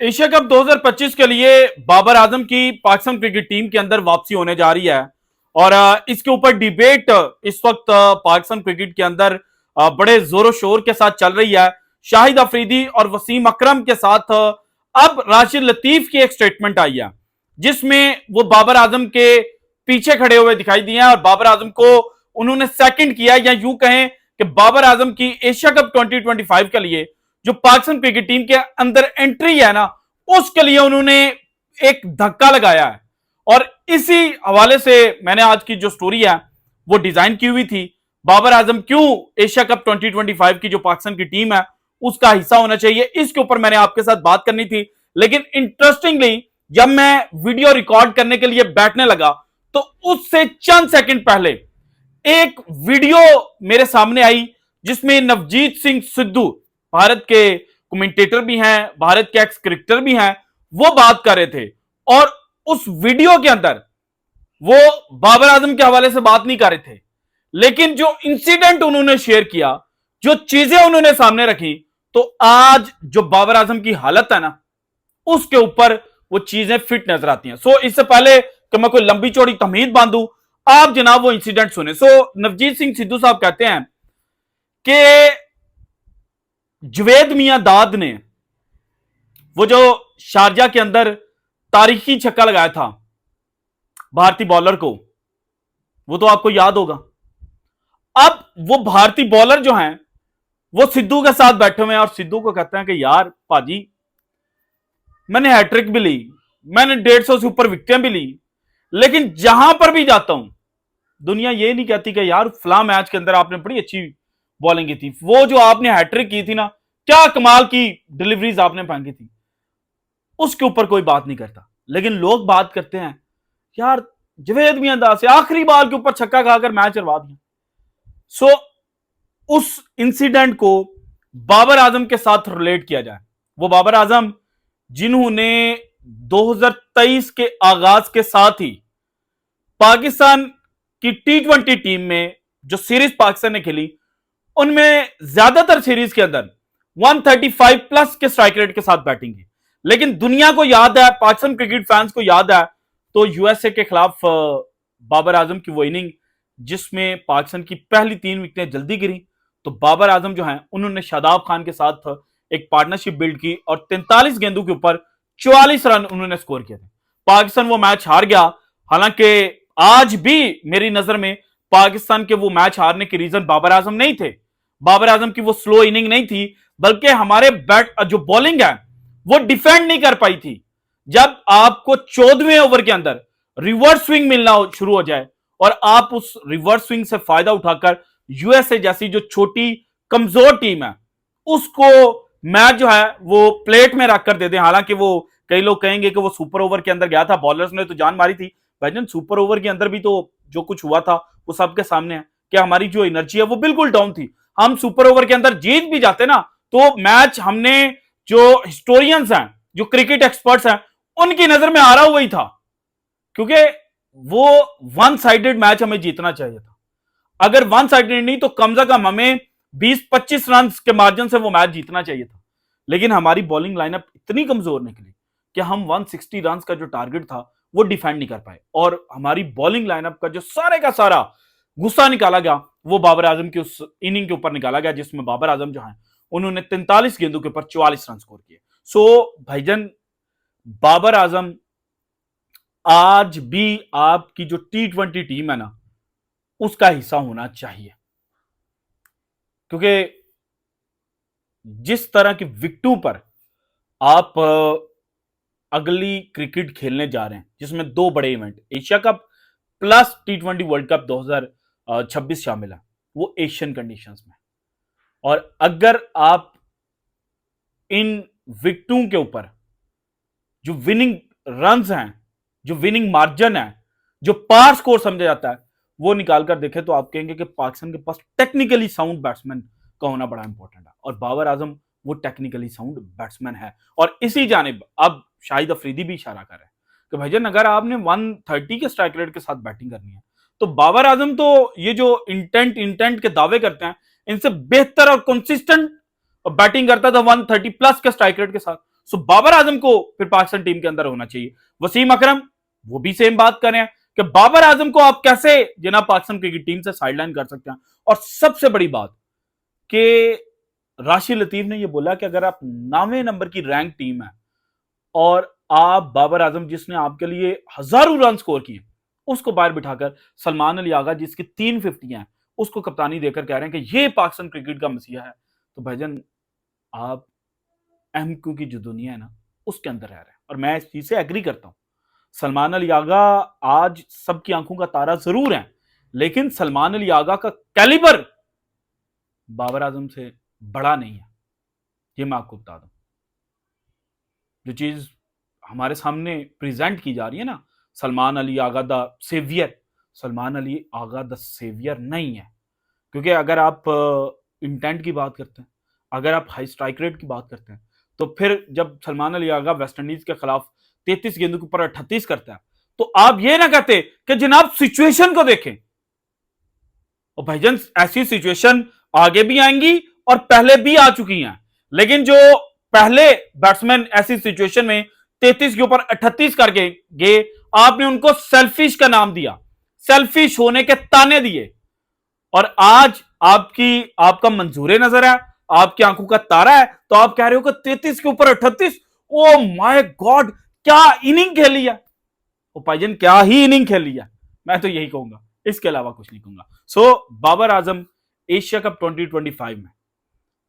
Asia cup 2025 के लिए बाबर आजम की पाकिस्तान क्रिकेट टीम के अंदर वापसी होने जा रही है और इसके ऊपर डिबेट इस वक्त पाकिस्तान क्रिकेट के अंदर बड़े जोरों शोर के साथ चल रही है। शाहिद अफरीदी और वसीम अकरम के साथ अब राशिद लतीफ की एक स्टेटमेंट आई है जिसमें वो बाबर आजम के पीछे खड़े हुए दिखाई दिए हैं और बाबर आजम को उन्होंने सेकंड किया, या यूं कहें कि बाबर आजम की एशिया कप 2025 के लिए जो पाकिस्तान क्रिकेट टीम के अंदर एंट्री है ना, उसके लिए उन्होंने एक धक्का लगाया है। और इसी हवाले से मैंने आज की जो स्टोरी है वो डिजाइन की हुई थी। बाबर आजम क्यों एशिया कप 2025 की जो पाकिस्तान की टीम है उसका हिस्सा होना चाहिए, इसके ऊपर मैंने आपके साथ बात करनी थी। लेकिन इंटरेस्टिंगली जब मैं वीडियो रिकॉर्ड करने के लिए बैठने लगा तो उससे चंद सेकंड पहले एक वीडियो मेरे सामने आई जिसमें नवजीत सिंह सिद्धू, भारत के कमेंटेटर भी हैं, भारत के एक्स क्रिकेटर भी हैं, वो बात कर रहे थे। और उस वीडियो के अंदर वो बाबर आजम के हवाले से बात नहीं कर रहे थे, लेकिन जो इंसिडेंट उन्होंने शेयर किया, जो चीजें उन्होंने सामने रखी, तो आज जो बाबर आजम की हालत है ना, उसके ऊपर वो चीजें फिट नजर आती हैं। सो इससे पहले कि मैं कोई लंबी चौड़ी तमहीद बांधू, आप जनाब वो इंसिडेंट सुने। सो नवजीत सिंह सिद्धू साहब कहते हैं कि जवेद मियां दाद ने वो जो शारजा के अंदर तारीखी छक्का लगाया था भारतीय बॉलर को, वो तो आपको याद होगा। अब वो भारतीय बॉलर जो हैं वो सिद्धू के साथ बैठे हुए हैं और सिद्धू को कहते हैं कि यार पाजी, मैंने हैट्रिक भी ली, मैंने 150 से ऊपर विकेटें भी ली, लेकिन जहां पर भी जाता हूं दुनिया ये नहीं कहती कि यार फला मैच के अंदर आपने बड़ी अच्छी बॉलिंग की थी, वो जो आपने हैट्रिक की थी ना, क्या कमाल की डिलीवरीज आपने फेंकी थी, उसके ऊपर कोई बात नहीं करता। लेकिन लोग बात करते हैं यार जवेद मियां दाद से आखिरी बाल के ऊपर छक्का खाकर मैच हरवा दिया। सो उस इंसिडेंट को बाबर आजम के साथ रिलेट किया जाए। वो बाबर आजम जिन्होंने 2023 के आगाज के साथ ही पाकिस्तान की T20 टीम में जो सीरीज पाकिस्तान ने खेली, उनमें ज्यादातर सीरीज के अंदर 135 प्लस के स्ट्राइक रेट के साथ बैटिंग की। लेकिन दुनिया को याद है, पाकिस्तान क्रिकेट फैंस को याद है, तो यूएसए के खिलाफ बाबर आजम की वो इनिंग जिसमें पाकिस्तान की पहली 3 विकेटें जल्दी गिरी, तो बाबर आजम जो हैं उन्होंने शादाब खान के साथ एक पार्टनरशिप बिल्ड की और 43 गेंदों के ऊपर 44 रन उन्होंने स्कोर किए थे। पाकिस्तान वो मैच हार गया। हालांकि आज भी मेरी नजर में पाकिस्तान के वो मैच हारने के रीजन बाबर आजम नहीं थे, बाबर आजम की वो स्लो इनिंग नहीं थी, बल्कि हमारे बैट जो बॉलिंग है वो डिफेंड नहीं कर पाई थी। जब आपको 14वें ओवर के अंदर रिवर्स स्विंग मिलना शुरू हो जाए और आप उस रिवर्स स्विंग से फायदा उठाकर यूएसए जैसी जो छोटी कमजोर टीम है उसको मैच जो है वो प्लेट में रखकर दे दें। हालांकि वो कई लोग कहेंगे कि वो सुपर ओवर के अंदर गया था, बॉलर्स ने तो जान मारी थी। भाईजान सुपर ओवर के अंदर भी तो जो कुछ हुआ था वो सबके सामने है कि हमारी जो एनर्जी है वो बिल्कुल डाउन थी। हम सुपर ओवर के अंदर जीत भी जाते ना तो मैच हमने, जो हिस्टोरियंस हैं, जो क्रिकेट एक्सपर्ट्स हैं, उनकी नजर में आ रहा हुआ ही था, क्योंकि वो वन साइडेड मैच हमें जीतना चाहिए था। अगर वन साइडेड नहीं तो कम से कम हमें 20-25 रन के मार्जिन से वो मैच जीतना चाहिए था। लेकिन हमारी बॉलिंग लाइनअप इतनी कमजोर निकली कि हम 160 रन का जो टारगेट था वो डिफेंड नहीं कर पाए और हमारी बॉलिंग लाइनअप का जो सारे का सारा गुस्सा निकाला गया वो बाबर आजम की उस इनिंग के ऊपर निकाला गया जिसमें बाबर आजम जो है उन्होंने 43 गेंदों के ऊपर 44 रन स्कोर किए। सो भाईजान, बाबर आजम आज भी आपकी जो T20 टीम है ना उसका हिस्सा होना चाहिए, क्योंकि जिस तरह की विकेटों पर आप अगली क्रिकेट खेलने जा रहे हैं, जिसमें 2 बड़े event Asia cup plus T20 world cup 2026 शामिल है, वो एशियन कंडीशंस में, और अगर आप इन विकेटों के ऊपर जो विनिंग रन्स हैं, जो विनिंग मार्जिन है, जो पार स्कोर समझा जाता है, वो निकाल कर देखें तो आप कहेंगे कि पाकिस्तान के पास टेक्निकली साउंड बैट्समैन का होना बड़ा इंपॉर्टेंट है और बाबर आजम वो टेक्निकली साउंड बैट्समैन है। और इसी जानिब अब शाहिद अफरीदी भी इशारा कर रहे हैं कि भाईजान अगर आपने 130 के स्ट्राइक रेट के साथ बैटिंग करनी है तो बाबर आजम तो ये जो इंटेंट के दावे करते हैं इनसे बेहतर और कंसिस्टेंट बैटिंग करता था 130 प्लस के स्ट्राइक रेट के साथ। सो बाबर आजम को फिर पाकिस्तान टीम के अंदर होना चाहिए। वसीम अकरम वो भी सेम बात कर रहे हैं कि बाबर आजम को आप कैसे जनाब पाकिस्तान क्रिकेट टीम से साइडलाइन कर सकते हैं। और सबसे बड़ी बात कि राशिद लतीफ ने यह बोला कि अगर आप 9वें नंबर की रैंक टीम है और आप बाबर आजम जिसने आपके लिए हजारों रन स्कोर किए उसको बाहर बिठाकर सलमान अली आगा जिसकी 350 हैं उसको कप्तानी देकर कह रहे हैं कि ये पाकिस्तान क्रिकेट का मसीहा है, तो भाईजान आप एमक्यू की जो दुनिया है ना उसके अंदर रह रहे हैं। और मैं इस चीज से एग्री करता हूं। सलमान अली आगा आज सबकी आंखों का तारा जरूर है, लेकिन सलमान अली आगा का कैलिबर बाबर आजम से बड़ा नहीं है। ये मैं आपको बता दूं, जो चीज हमारे सामने प्रेजेंट की जा रही है ना, Salman Ali Agha the saviour, Salman Ali Agha the saviour नहीं है। क्योंकि अगर आप इंटेंट की बात करते हैं, अगर आप हाई स्ट्राइक रेट की बात करते हैं, तो फिर जब सलमान अली आगा वेस्ट इंडीज के खिलाफ 33 गेंदों के ऊपर 38 करता है, तो आप ये ना कहते कि जनाब सिचुएशन को देखें। और भाईजान ऐसी सिचुएशन आगे भी आएंगी और पहले भी आ चुकी हैं, लेकिन जो पहले बैट्समैन ऐसी सिचुएशन में 33 के ऊपर 38 करके गए, आपने उनको सेल्फिश का नाम दिया, सेल्फिश होने के ताने दिए। और आज आपका मंजूर नजर है, आपकी आंखों का तारा है, तो आप कह रहे हो कि 33 के ऊपर 38। ओ माय गॉड, क्या इनिंग खेली है ओ भाईजान, क्या ही इनिंग खेली है। मैं तो यही कहूंगा, इसके अलावा कुछ नहीं कहूंगा। सो बाबर आजम एशिया कप 2025 में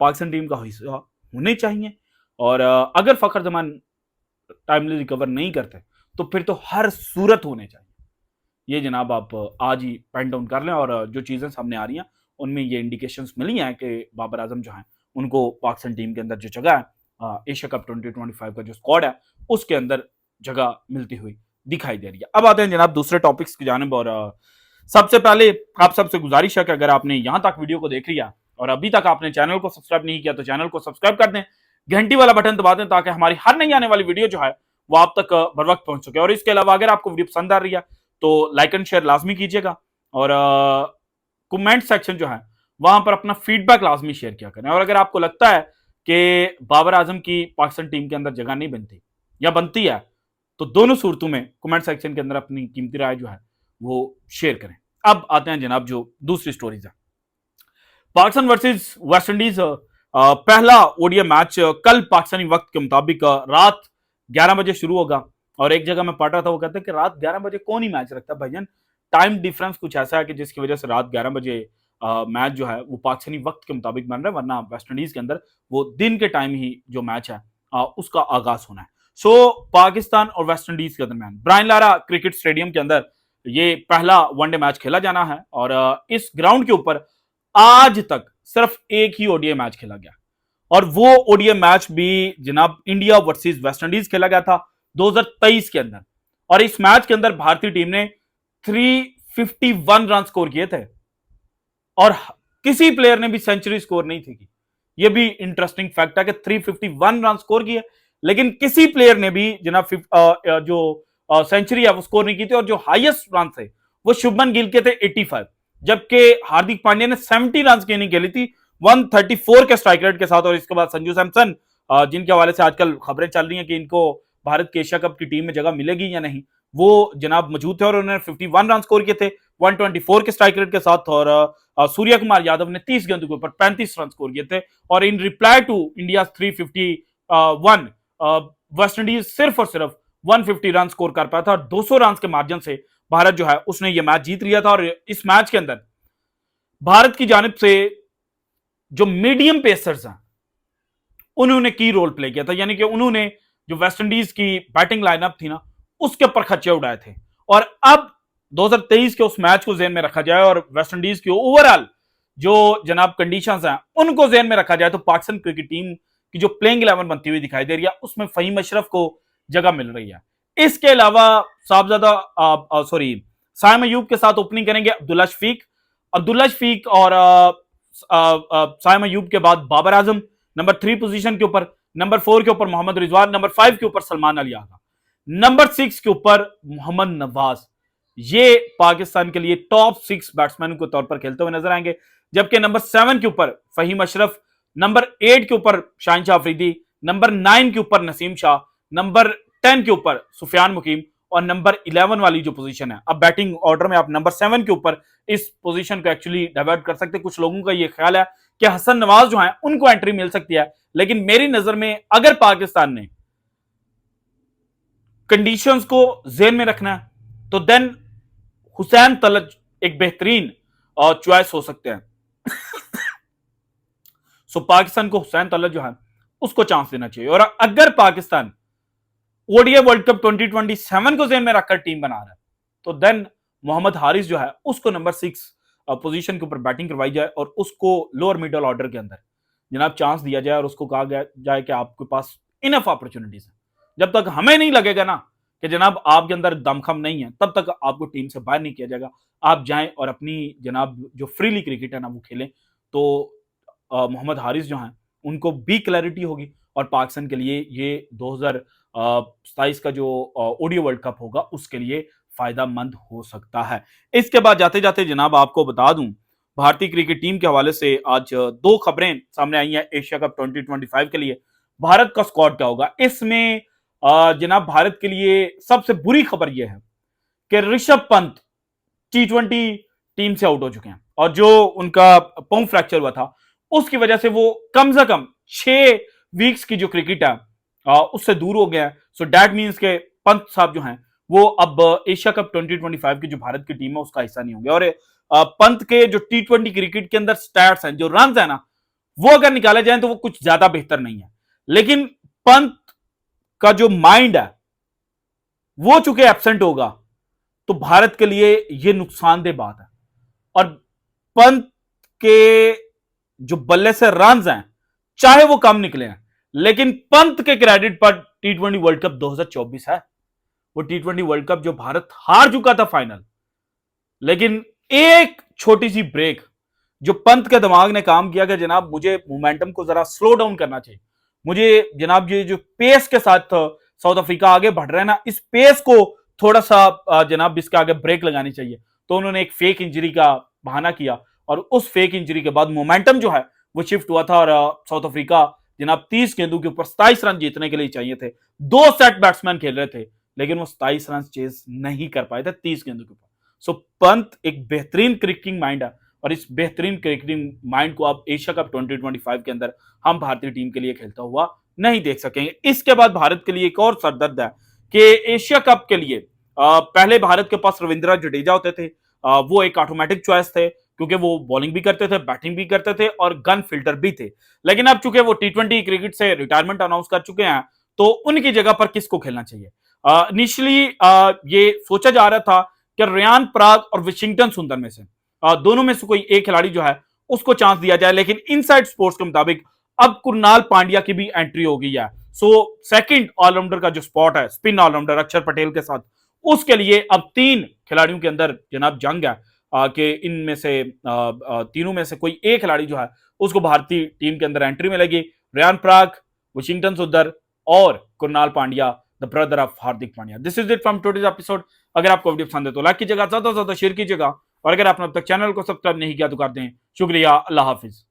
पाकिस्तान टीम का हिस्सा होने चाहिए। और अगर फखर जमान टाइमली रिकवर नहीं करते तो फिर तो हर सूरत होने चाहिए। ये जनाब आप आज ही पेन डाउन कर लें। और जो चीजें सामने आ रही हैं उनमें ये इंडिकेशंस मिली हैं कि बाबर आजम जो हैं उनको पाकिस्तान टीम के अंदर जो जगह है एशिया कप 2025 का जो स्क्वाड है उसके अंदर जगह मिलती हुई दिखाई दे रही है। अब आते हैं जनाब दूसरे टॉपिक्स की जानिब। और सबसे पहले आप सबसे गुजारिश है कि अगर आपने यहां तक वीडियो को देख लिया और अभी तक आपने चैनल को सब्सक्राइब नहीं किया तो चैनल को सब्सक्राइब कर दें, घंटी वाला बटन दबा दें ताकि हमारी हर नई आने वाली वीडियो जो है वो आप तक बर वक्त पहुंच सके। और इसके अलावा अगर आपको वीडियो पसंद आ रही है तो लाइक एंड शेयर लाजमी कीजिएगा और कमेंट सेक्शन जो है वहां पर अपना फीडबैक लाजमी शेयर किया करें। और अगर आपको लगता है कि बाबर आजम की पाकिस्तान टीम के अंदर जगह नहीं बनती या बनती है तो दोनों सूरतों में कमेंट सेक्शन के अंदर अपनी कीमती राय जो है वो शेयर करें। अब आते हैं जनाब जो दूसरी स्टोरीज है, पाकिस्तान वर्सेस वेस्ट इंडीज पहला ओडीआई मैच कल पाकिस्तानी वक्त के मुताबिक रात 11 बजे शुरू होगा। और एक जगह मैं पढ़ रहा था, वो कहते हैं कि रात 11 बजे कौन ही मैच रखता है भाईजान, टाइम डिफरेंस कुछ ऐसा है कि जिसकी वजह से रात 11 बजे मैच जो है वो पाकिस्तानी वक्त के मुताबिक बन रहा है, वरना वेस्ट इंडीज के अंदर वो दिन के टाइम ही जो मैच है उसका आगाज होना है। सो पाकिस्तान और वेस्ट इंडीज के दरमियान ब्रायन लारा क्रिकेट स्टेडियम के अंदर ये पहला वनडे मैच खेला जाना है। और इस ग्राउंड के ऊपर आज तक सिर्फ एक ही ओडीआई मैच खेला गया और वो ओडीआई मैच भी जनाब इंडिया वर्सेस वेस्ट इंडीज खेला गया था 2023 के अंदर। और इस मैच के अंदर भारतीय टीम ने 351 रन स्कोर किए थे और किसी प्लेयर ने भी सेंचुरी स्कोर नहीं थी की। ये भी इंटरेस्टिंग फैक्ट है कि 351 रन स्कोर किए लेकिन किसी प्लेयर ने भी जनाब जो सेंचुरी है वो स्कोर नहीं की थी। और जो हाईएस्ट रन थे वो शुभमन गिल के थे 85, जबकि हार्दिक पांड्या ने 70 रन की इनिंग खेली थी 134 के स्ट्राइक रेट के साथ। और इसके बाद संजू सैमसन जिनके हवाले से आजकल खबरें चल रही हैं कि इनको भारत के एशिया कप की टीम में जगह मिलेगी या नहीं, वो जनाब मौजूद थे और उन्होंने 51 रन स्कोर किए थे 124 के स्ट्राइक रेट के साथ। और सूर्य कुमार यादव ने 30 गेंदों के ऊपर 35 रन स्कोर किए थे। और in reply to India 351 West Indies सिर्फ और सिर्फ 150 रन स्कोर कर पाया था और 200 रन के मार्जिन से भारत जो है उसने ये मैच जीत लिया था। और इस मैच के अंदर भारत की जानिब से जो मीडियम पेसर्स हैं उन्होंने की रोल प्ले किया था, यानी कि उन्होंने जो वेस्ट इंडीज की बैटिंग लाइनअप थी ना उसके ऊपर खर्चे उड़ाए थे। और अब 2023 के उस मैच को जेन में रखा जाए और वेस्ट इंडीज की ओवरऑल जो जनाब कंडीशंस हैं उनको जेन में रखा जाए तो पाकिस्तान क्रिकेट टीम की जो प्लेइंग 11 बनती हुई दिखाई दे रही है उसमें फहीम अशरफ को जगह मिल रही है। इसके अलावा साइम अयूब के साथ ओपनिंग करेंगे अब्दुल्ला शफीक और साइम अयूब के बाद बाबर आजम नंबर 3 पोजीशन के ऊपर, नंबर 4 के ऊपर मोहम्मद रिजवान, नंबर 5 के ऊपर सलमान अली आगा, नंबर 6 के ऊपर मोहम्मद नवाज। ये पाकिस्तान के लिए टॉप 6 बैट्समैन के तौर पर खेलते हुए नजर आएंगे। जबकि नंबर 7 के ऊपर फहीम अशरफ, नंबर 8 के ऊपर शाहिन शाह अफरीदी, नंबर 9 के ऊपर नसीम शाह, नंबर 10 के ऊपर सुफियान मुकीम और नंबर 11 वाली जो पोजीशन है, अब बैटिंग ऑर्डर में आप नंबर 7 के ऊपर इस पोजीशन को एक्चुअली डाइवर्ट कर सकते हैं। कुछ लोगों का ये ख्याल है कि हसन नवाज जो है उनको एंट्री मिल सकती है, लेकिन मेरी नजर में अगर पाकिस्तान ने कंडीशंस को जेन में रखना है तो देन हुसैन तलत एक बेहतरीन चॉइस हो सकते हैं। सो पाकिस्तान को हुसैन तलत जो है उसको चांस देना चाहिए। और अगर पाकिस्तान ओडीआई वर्ल्ड कप 2027 को जेन में रखकर टीम बना रहा है तो देन मोहम्मद हारिस जो है उसको नंबर 6 पोजीशन के ऊपर बैटिंग करवाई जाए और उसको लोअर मिडल ऑर्डर के अंदर जनाब चांस दिया जाए और उसको कहा जाए कि आपके पास इनफ अपॉर्चुनिटीज है। जब तक हमें नहीं लगेगा ना कि जनाब आपके अंदर दमखम नहीं है, तब तक आपको टीम से बाहर नहीं किया जाएगा। आप जाएं और अपनी जनाब जो फ्रीली क्रिकेट है ना वो खेलें, तो मोहम्मद हारिस जो हैं उनको भी क्लैरिटी होगी और पाकिस्तान के लिए ये 2027 का जो ओडीआई वर्ल्ड कप होगा उसके लिए फायदेमंद हो सकता है। इसके बाद जाते जाते जनाब आपको बता दूं, भारतीय क्रिकेट टीम के हवाले से आज दो खबरें सामने आई हैं एशिया कप 2025 के लिए। भारत का स्क्वाड क्या होगा इसमें? जनाब भारत के लिए सबसे बुरी खबर यह है कि ऋषभ पंत T20 टीम से आउट हो चुके हैं और जो उनका पांव फ्रैक्चर हुआ था उसकी वजह से वो कम से कम 6 वीक्स की जो क्रिकेट है उससे दूर हो गया है। सो दैट मींस के पंत साहब जो हैं वो अब एशिया कप 2025 की जो भारत की टीम है उसका हिस्सा नहीं होंगे। और पंत के जो T20 क्रिकेट के अंदर स्टैट्स हैं, जो रन है ना, वो अगर निकाले जाए तो वो कुछ ज्यादा बेहतर नहीं है, लेकिन पंत का जो माइंड है वो चूंकि एब्सेंट होगा तो भारत के लिए यह नुकसानदेह बात है। और पंत के जो बल्ले से रन हैं चाहे वो कम निकले हैं, लेकिन पंत के क्रेडिट पर T20 वर्ल्ड कप 2024 है। वो T20 वर्ल्ड कप जो भारत हार चुका था फाइनल, लेकिन एक छोटी सी ब्रेक जो पंत के दिमाग ने काम किया कि जनाब मुझे मोमेंटम को जरा स्लो डाउन करना चाहिए, मुझे जनाब ये जो पेस के साथ साउथ अफ्रीका आगे बढ़ रहा है ना, इस पेस को थोड़ा सा जनाब इसके आगे ब्रेक लगानी चाहिए। तो उन्होंने एक फेक इंजरी का बहाना किया और उस फेक इंजरी के बाद मोमेंटम जो है वो शिफ्ट हुआ था और साउथ अफ्रीका जनाब 30 गेंदों के ऊपर 27 रन जीतने के लिए चाहिए थे। 2 सेट बैट्समैन खेल रहे थे लेकिन वो 27 रन चेज नहीं कर पाए थे 30 गेंदों के ऊपर। सो पंत एक बेहतरीन क्रिकेटिंग माइंड है और इस बेहतरीन क्रिकेटिंग माइंड को अब एशिया कप 2025 के अंदर हम भारतीय टीम के लिए खेलता हुआ नहीं देख सकेंगे। इसके बाद भारत के लिए एक और सरदर्द है कि एशिया कप के लिए पहले भारत के पास रविंद्र जडेजा होते थे। वो एक ऑटोमेटिक चॉइस थे क्योंकि वो बॉलिंग भी करते थे, बैटिंग भी करते थे और गन फील्डर भी थे। लेकिन अब चूंकि वो T20 क्रिकेट से रिटायरमेंट अनाउंस कर चुके हैं तो उनकी जगह पर किसको खेलना चाहिए? इनिशियली ये सोचा जा रहा था कि रियान पराग और वाशिंगटन सुंदर में से दोनों में से कोई एक खिलाड़ी जो है उसको चांस दिया जाए, लेकिन इनसाइड स्पोर्ट्स के मुताबिक अब कुरनाल पांड्या की भी एंट्री हो गई है। सो सेकंड ऑलराउंडर का जो स्पॉट है स्पिन ऑलराउंडर अक्षर पटेल के साथ, उसके लिए अब 3 खिलाड़ियों के अंदर जनाब जंग है कि इनमें से तीनों में से कोई एक खिलाड़ी जो है उसको भारतीय टीम के अंदर एंट्री मिलेगी। रियान पराग, वाशिंगटन सुंदर और Krunal Pandya, the brother of Hardik Pandya. This is it from today's episode. अगर आपको वीडियो पसंद है तो लाइक कीजिएगा, ज्यादा से ज्यादा शेयर कीजिएगा और अगर आपने अब तक चैनल को सब्सक्राइब नहीं किया तो कर दें। शुक्रिया, अल्लाह हाफिज।